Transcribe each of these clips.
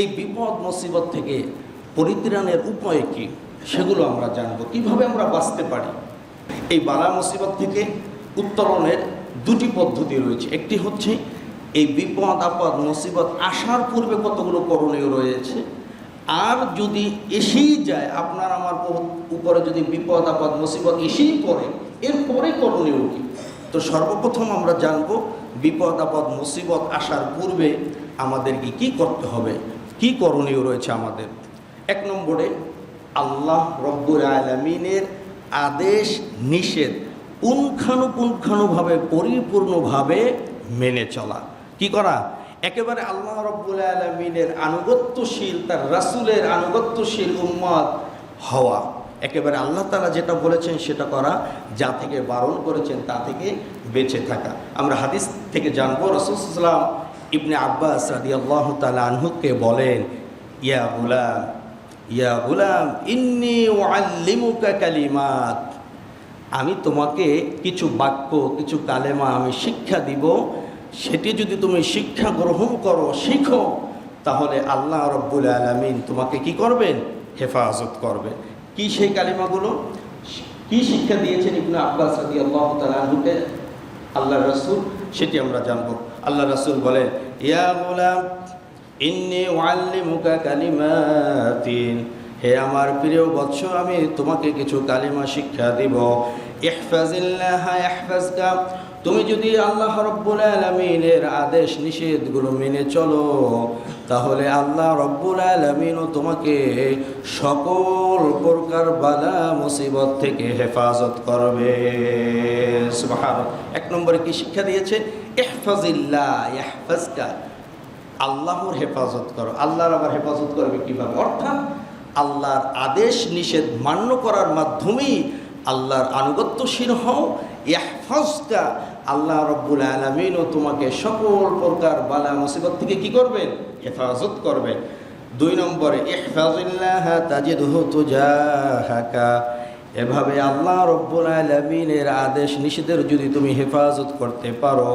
এই বিপদ মুসিবত থেকে পরিত্রাণের উপায় কি সেগুলো আমরা জানব, কিভাবে আমরা বাঁচতে পারি। এই বালা মুসিবত থেকে উত্তরণের দুটি পদ্ধতি রয়েছে। একটি হচ্ছে এই বিপদ আপদ মুসিবত আসার পূর্বে কতগুলো করণীয় রয়েছে, আর যদি এসেই যায় আপনার আমার উপরে যদি বিপদ আপদ মুসিবত এসেই পড়ে এরপরে করণীয় কি। তো সর্বপ্রথম আমরা জানব বিপদ আপদ মুসিবত আসার পূর্বে আমাদেরকে কি করতে হবে, কি করণীয় রয়েছে আমাদের। এক নম্বরে আল্লাহ রব্বুল আলামিনের আদেশ নিষেধ পুঙ্খানুপুঙ্খানুভাবে পরিপূর্ণভাবে মেনে চলা। কি করা? একেবারে আল্লাহ রব্বুল আলামিনের আনুগত্যশীল, তার রাসূলের আনুগত্যশীল উম্মত হওয়া। একেবারে আল্লাহ তাআলা যেটা বলেছেন সেটা করা, যা থেকে বারণ করেছেন তা থেকে বেঁচে থাকা। আমরা হাদিস থেকে জানবো, রাসূল সাল্লাল্লাহু আলাইহি ওয়াসাল্লাম ইবনে আব্বাস রাদিয়াল্লাহু তাআলা আনহুকে বলেন, ইয়া গুলাম ইন্নী উআল্লিমুকা কালিমাত, আমি তোমাকে কিছু বাক্য, কিছু কালেমা আমি শিক্ষা দিব, সেটি যদি তুমি শিক্ষা গ্রহণ করো, শিখো, তাহলে আল্লাহ রব্বুল আলামিন তোমাকে কি করবেন? হেফাজত করবে। কি সেই কালিমাগুলো, কি শিক্ষা দিয়েছেন ইবনে আব্বাস রাদিয়াল্লাহু তাআলা আনহুকে আল্লাহর রাসূল, সেটি আমরা জানব। আল্লাহর রাসূল বলেন, ইয়া গুলাম ইন্নী উআল্লিমুকা কালিমাতিন, হে আমার প্রিয় বৎস, আমি তোমাকে কিছু কালিমা শিক্ষা দিব। ইহফাজিল্লাহ ইয়াহফাজকা, তুমি যদি আল্লাহ রব্বুল আলামিনের আদেশ নিষেধগুলো মেনে চলো, তাহলে আল্লাহ রব্বুল আলামিনও তোমাকে সকল প্রকার বালা মুসিবত থেকে হেফাজত করবে। সুবহানাল্লাহ। এক নম্বরে কি শিক্ষা দিয়েছে? ইহফাজিল্লাহ ইয়াহফাজকা, আল্লাহর হেফাজত করো। আল্লাহর আবার হেফাজত করবে কিভাবে? অর্থাৎ আল্লাহর আদেশ নিষেধ মান্য করার মাধ্যমেই আল্লাহর আনুগত্যশীল হও। ইয়াহফাজকা, আল্লাহ রব্বুল আলামিনও তোমাকে সকল প্রকার বালা মুসিবত থেকে কি করবেন? হেফাজত করবেন। দুই নম্বরে ইহফাজিল্লাহ তাজিদহু তুজাহাকা, এভাবে আল্লাহ রব্বুল আলামিনের আদেশ নিষেধের যদি তুমি হেফাজত করতে পারো,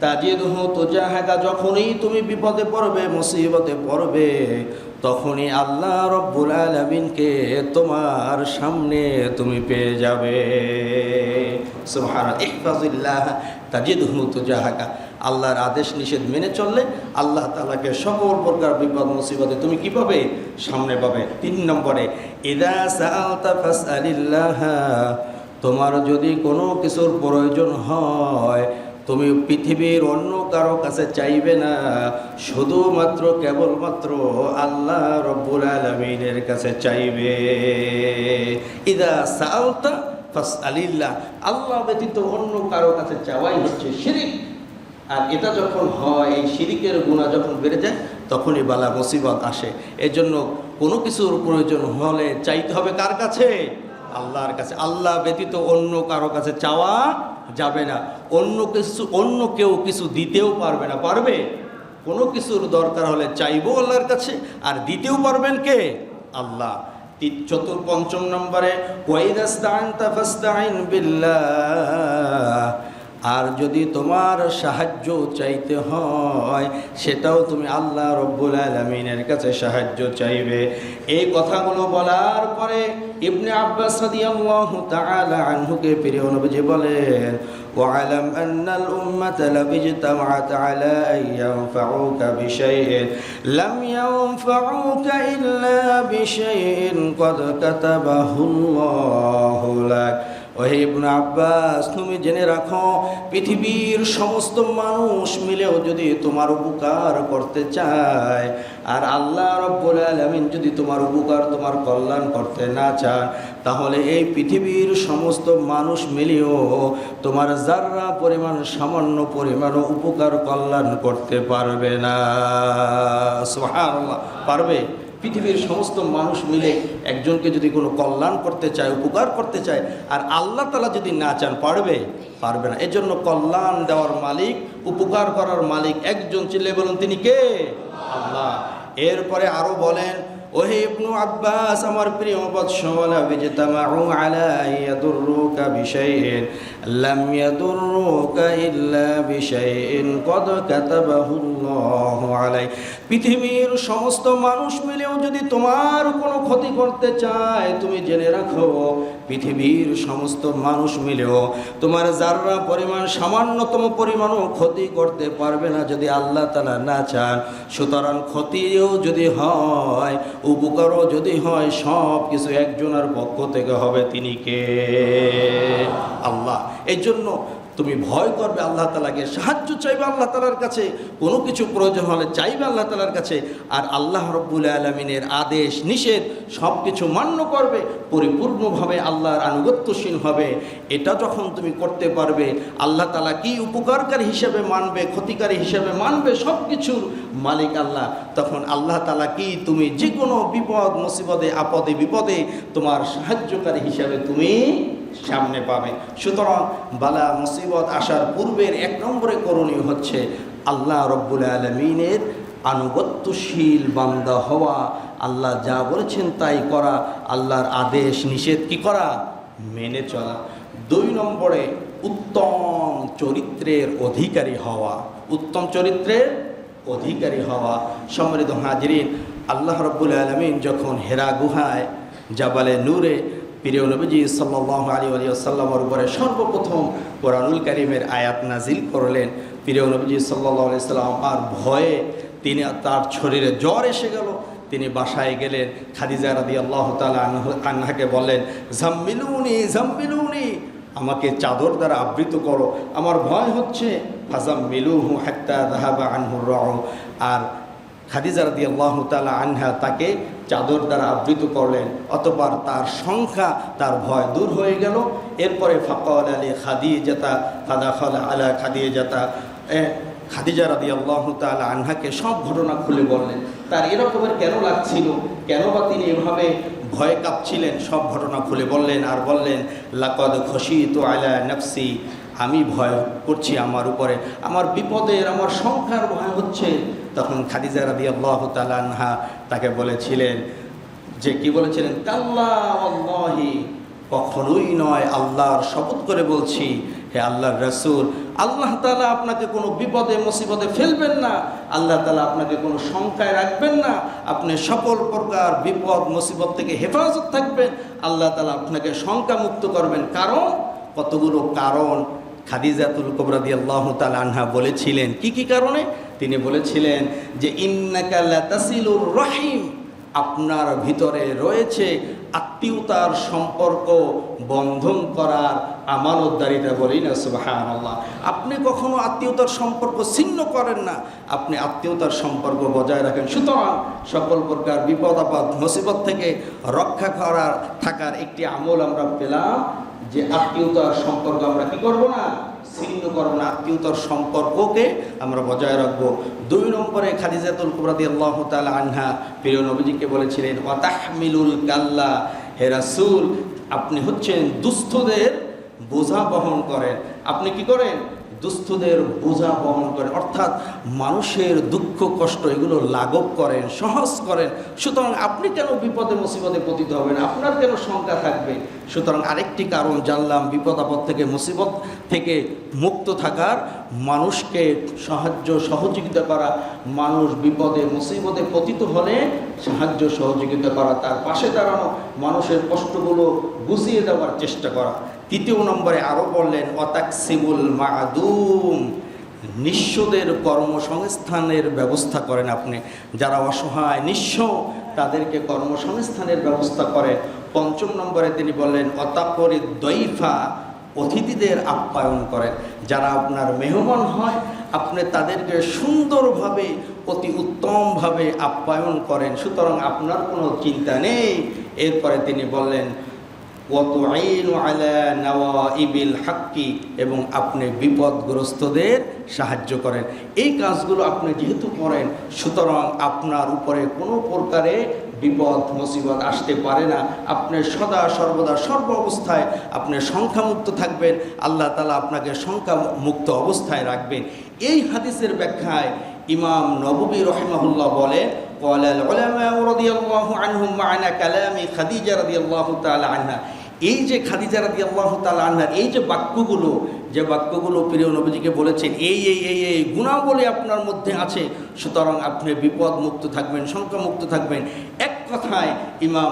তাজিদহু তুজাহাকা, যখনই তুমি বিপদে পড়বে, মুসিবতে পড়বে, তখনই আল্লাহ রব্বুল আলামিনকে তোমার সামনে তুমি পেয়ে যাবে। সুবহানাল্লাহ। ইহফাজিল্লাহ তাজিদহু তুজাহাকা, আল্লাহর আদেশ নিষেধ মেনে চললে আল্লাহ তাআলাকে সকল প্রকার বিপদ মুসিবতে তুমি কি পাবে? সামনে পাবে। তিন নম্বরে ইযা সাআলতা ফাসআলিল্লাহ, তোমার যদি কোনো কিছুর প্রয়োজন হয়, তুমি পৃথিবীর অন্য কারো কাছে চাইবে না, শুধুমাত্র কেবলমাত্র আল্লাহ রব্বুল আলামিনের কাছে চাইবে। ইযা সাআলতা ফাসআলিল্লাহ, আল্লাহ ব্যতীত অন্য কারো কাছে চাওয়াই হচ্ছে শিরক। আর এটা যখন হয়, এই শিরকের গুনাহ যখন বেড়ে যায়, তখনই বালা মুসিবত আসে। এজন্য কোনো কিছুর প্রয়োজন হলে চাইতে হবে কার কাছে? আল্লাহর কাছে। আল্লাহ ব্যতীত অন্য কারো কাছে চাওয়া যাবে না। অন্য কেউ কিছু দিতেও পারবে না। পারবে? কোনো কিছুর দরকার হলে চাইবো আল্লাহর কাছে, আর দিতেও পারবেন কে? আল্লাহ। পঞ্চম নম্বরে ওয়াইদা ইসতাআনতা ফাসতাঈন বিল্লাহ, আর যদি তোমার সাহায্য চাইতে হয়, সেটাও তুমি আল্লাহ রব্বুল আলামিনের কাছে সাহায্য চাইবে। এই কথাগুলো বলার পরে ইবনে আব্বাস রাদিয়াল্লাহু তাআলা আনহুকে প্রিয় নবীজি বলেন, ওয়া'লাম আন্নাল উম্মাতা লাবিজতামাআত আলা আন ইয়ানফাউকা বিশাইইন লাম ইয়ানফাউকা ইল্লা বিশাইইন ক্বাদ কাতাবাহুল্লাহু লাক। ওহে ইবনে আব্বাস, তুমি জেনে রাখো, পৃথিবীর সমস্ত মানুষ মিলেও যদি তোমার উপকার করতে চায়, আর আল্লাহ রব্বুল আলামিন যদি তোমার উপকার, তোমার কল্যাণ করতে না চান, তাহলে এই পৃথিবীর সমস্ত মানুষ মিলেও তোমার যাররা পরিমাণ, সামান্য পরিমাণ উপকার কল্যাণ করতে পারবে না। সুবহানাল্লাহ। পারবে? পৃথিবীর সমস্ত মানুষ মিলে একজনকে যদি কোনো কল্যাণ করতে চায়, উপকার করতে চায়, আর আল্লাহ তাআলা যদি না চান, পারবে? পারবে না। এজন্য কল্যাণ দেওয়ার মালিক, উপকার করার মালিক একজন, চিল্লে বলুন তিনি কে? আল্লাহ। এরপরে আরো বলেন, ওহে ইবনু আব্বাস, আমার প্রিয় বৎস, ওয়ালা বিজতামাউ আলা ইয়াদুররুকা বিশাইইন লাম ইয়াদুররুকা ইল্লা বিশাইইন কদ কাতাবাহুল্লাহু আলাইক। পৃথিবীর সমস্ত মানুষ মিলেও যদি তোমার কোনো ক্ষতি করতে চায়, তুমি জেনে রাখো পৃথিবীর সমস্ত মানুষ মিলেও তোমার যাররা পরিমাণ, সামান্যতম পরিমাণও ক্ষতি করতে পারবে না যদি আল্লাহ তাআলা না চান। সুতরাং ক্ষতিও যদি হয়, উপকারও যদি হয়, সব কিছু একজনের পক্ষ থেকে হবে। তিনি কে? আল্লাহ। এই জন্য তুমি ভয় করবে আল্লাহ তাআলাকে, সাহায্য চাইবে আল্লাহ তাআলার কাছে, কোনো কিছু প্রয়োজন হলে চাইবে আল্লাহ তাআলার কাছে, আর আল্লাহ রাব্বুল আলামিনের আদেশ নিষেধ সব কিছু মান্য করবে, পরিপূর্ণভাবে আল্লাহর আনুগত্যশীল হবে। এটা যখন তুমি করতে পারবে, আল্লাহ তাআলা কি উপকারকারী হিসেবে মানবে, ক্ষতিকারী হিসেবে মানবে, সব কিছুর মালিক আল্লাহ, তখন আল্লাহ তাআলা কি তুমি যে কোনো বিপদ মুসিবতে, আপদে বিপদে তোমার সাহায্যকারী হিসেবে তুমি সামনে পাবে। সুতরাং বালা মুসিবত আসার পূর্বের 1 নম্বরে করণীয় হচ্ছে আল্লাহ রব্বুল আলামিনের আনুগত্যশীল বান্দা হওয়া, আল্লাহ যা বলেছেন তাই করা, আল্লাহর আদেশ নিষেধ কি করা? মেনে চলা। 2 নম্বরে উত্তম চরিত্রের অধিকারী হওয়া, উত্তম চরিত্রের অধিকারী হওয়া। সম্মানিত হাজিরিন, আল্লাহ রব্বুল আলামিন যখন হেরা গুহায় জাবালে নূরে প্রিয় নবীজি সাল্লাল্লাহু আলাইহি ওয়াসাল্লামের উপরে সর্বপ্রথম কোরআনুল কারীমের আয়াত নাজিল করলেন, প্রিয় নবীজি সাল্লাল্লাহু আলাইহি ওয়াসাল্লাম আর ভয়ে তার শরীরে জ্বর এসে গেল। তিনি বাসায় গেলেন, খাদিজা রাদিয়াল্লাহু তাআলা আনহাকে বললেন, জাম্মিলুনি জাম্মিলুনি, আমাকে চাদর দ্বারা আবৃত করো, আমার ভয় হচ্ছে। ফাজাম্মিলুহু হাত্তা যাহাবা আনহুর রাউ। আর খাদিজা রাদিয়াল্লাহু তাআলা আনহা তাকে চাদর দ্বারা আবৃত করলেন, অতঃপর তার সংখ্যা, তার ভয় দূর হয়ে গেল। এরপরে ফাকাল আলী খাদিজাতা ফাদাখাল আলা খাদিজাতা, খাদিজা রাদিয়াল্লাহু তাআলা আনহাকে সব ঘটনা খুলে বললেন। তার এরকমের কেন লাগছিল, কেন বা তিনি এভাবে ভয়ে কাঁপছিলেন, সব ঘটনা খুলে বললেন। আর বললেন, লাকাদ খশিতু আলা নাফসি, আমি ভয় করছি আমার উপরে, আমার বিপদের, আমার সংখ্যার ভয় হচ্ছে। তখন খাদিজা রাদিয়াল্লাহু তাআলা আনহা তাকে বলেছিলেন যে, কি বলেছিলেন? কাল্লা ওয়াল্লাহি, কখনোই নয়, আল্লাহর শপথ করে বলছি হে আল্লাহর রাসূল, আল্লাহ তাআলা আপনাকে কোনো বিপদে মুসিবতে ফেলবেন না, আল্লাহ তাআলা আপনাকে কোনো শঙ্কায় রাখবেন না, আপনি সকল প্রকার বিপদ মুসিবত থেকে হেফাজত থাকবেন, আল্লাহ তাআলা আপনাকে শঙ্কামুক্ত করবেন। কারণ, কতগুলো কারণ খাদিজাতুল কুবরা রাদিয়াল্লাহু তাআলা আনহা বলেছিলেন। কি কি কারণে? তিনি বলেছিলেন যে, ইন্নাকা লাতাসিলুর রহিম, আপনার ভিতরে রয়েছে আত্মীয়তার সম্পর্ক বন্ধন করার আমানতদারিতা। বলি না সুবহানাল্লাহ। আপনি কখনো আত্মীয়তার সম্পর্ক ছিন্ন করেন না, আপনি আত্মীয়তার সম্পর্ক বজায় রাখেন। সুতরাং সকল প্রকার বিপদ আপদ মুসিবত থেকে রক্ষা করার থাকার একটি আমল আমরা পেলাম, যে আত্মীয়তার সম্পর্ক আমরা কি করব না? ছিন্ন করব না, আত্মীয়তার সম্পর্ককে আমরা বজায় রাখবো। 2 নম্বরে খাদিজাতুল কুবরা রাদিয়াল্লাহু তাআলা আনহা প্রিয় নবীজিকে বলেছিলেন, ওয়া তাহমিলুল কাল্লা, হে রাসূল, আপনি হচ্ছেন দুস্থদের বোঝা বহন করেন। আপনি কি করেন? দুস্থদের বোঝা বহন করেন, অর্থাৎ মানুষের দুঃখ কষ্ট এগুলো লাঘব করেন, সহজ করেন। সুতরাং আপনি কেন বিপদে মুসিবতে পতিত হবেন? আপনার কেন শঙ্কা থাকবে? সুতরাং আরেকটি কারণ জানলাম, বিপদ আপদ থেকে মুসিবত থেকে মুক্ত থাকার, মানুষকে সাহায্য সহযোগিতা করা, মানুষ বিপদে মুসিবতে পতিত হলে সাহায্য সহযোগিতা করা, তার পাশে দাঁড়ানো, মানুষের কষ্টগুলো বুঝিয়ে দেওয়ার চেষ্টা করা। 3 নম্বরে আরও বললেন, অতাকসিবুল মাদুম, নিঃস্বদের কর্মসংস্থানের ব্যবস্থা করেন আপনি। যারা অসহায় নিঃস্ব তাদেরকে কর্মসংস্থানের ব্যবস্থা করেন। 5 নম্বরে তিনি বললেন, অতাপরি দইফা, অতিথিদের আপ্যায়ন করেন। যারা আপনার মেহমান হয় আপনি তাদেরকে সুন্দরভাবে, অতি উত্তমভাবে আপ্যায়ন করেন। সুতরাং আপনার কোনো চিন্তা নেই। এরপরে তিনি বললেন, ওয়াতুঈনু আলা নাওয়াইবিল হাক্কি, এবং আপনি বিপদগ্রস্তদের সাহায্য করেন। এই কাজগুলো আপনি যেহেতু করেন, সুতরাং আপনার উপরে কোনো প্রকারে বিপদ মুসিবত আসতে পারে না। আপনি সদা সর্বদা সর্ব অবস্থায় আপনি সংখ্যামুক্ত থাকবেন, আল্লাহ তাআলা আপনাকে সংখ্যামুক্ত অবস্থায় রাখবেন। এই হাদিসের ব্যাখ্যায় ইমাম নববী রাহিমাহুল্লাহ বলে, قال العلماء رضي الله عنهم معنى كلام خديجة رضي الله تعالى عنها। এই যে খাদিজা রাদিয়াল্লাহু তাআলা আনহা এই যে বাক্যগুলো প্রিয় নবীজিকে বলেছেন, এই গুণাবলী আপনার মধ্যে আছে, সুতরাং আপনি বিপদ মুক্ত থাকবেন, শঙ্কা মুক্ত থাকবেন। এক কথায় ইমাম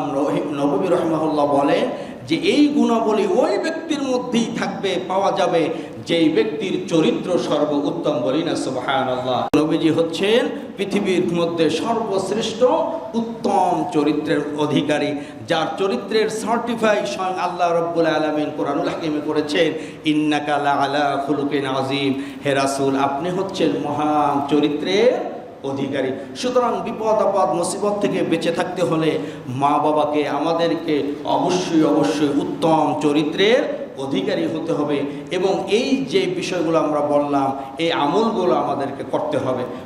নববী রাহিমাহুল্লাহ বলেন যে এই গুণাবলী ওই ব্যক্তির মধ্যেই থাকবে, পাওয়া যাবে যেই ব্যক্তির চরিত্র সর্বোত্তম। বলি না সুবহানাল্লাহ। নবীজি হচ্ছেন পৃথিবীর মধ্যে সর্বশ্রেষ্ঠ উত্তম চরিত্রের অধিকারী, যার চরিত্রের সার্টিফাই স্বয়ং আল্লাহ রাব্বুল আলামিন কোরআনুল হাকিমে করেছেন, ইন্নাকা লাআলা খুলুকিন আযীম। হে রাসূল, আপনি হচ্ছেন মহান চরিত্রের অধিকারী। সুতরাং বিপদ আপদ মুসিবত থেকে বেঁচে থাকতে হলে মা বাবাকে, আমাদেরকে অবশ্যই উত্তম চরিত্রের অধিকারী হতে হবে এবং এই যে বিষয়গুলো আমরা বললাম, এই আমলগুলো আমাদেরকে করতে হবে।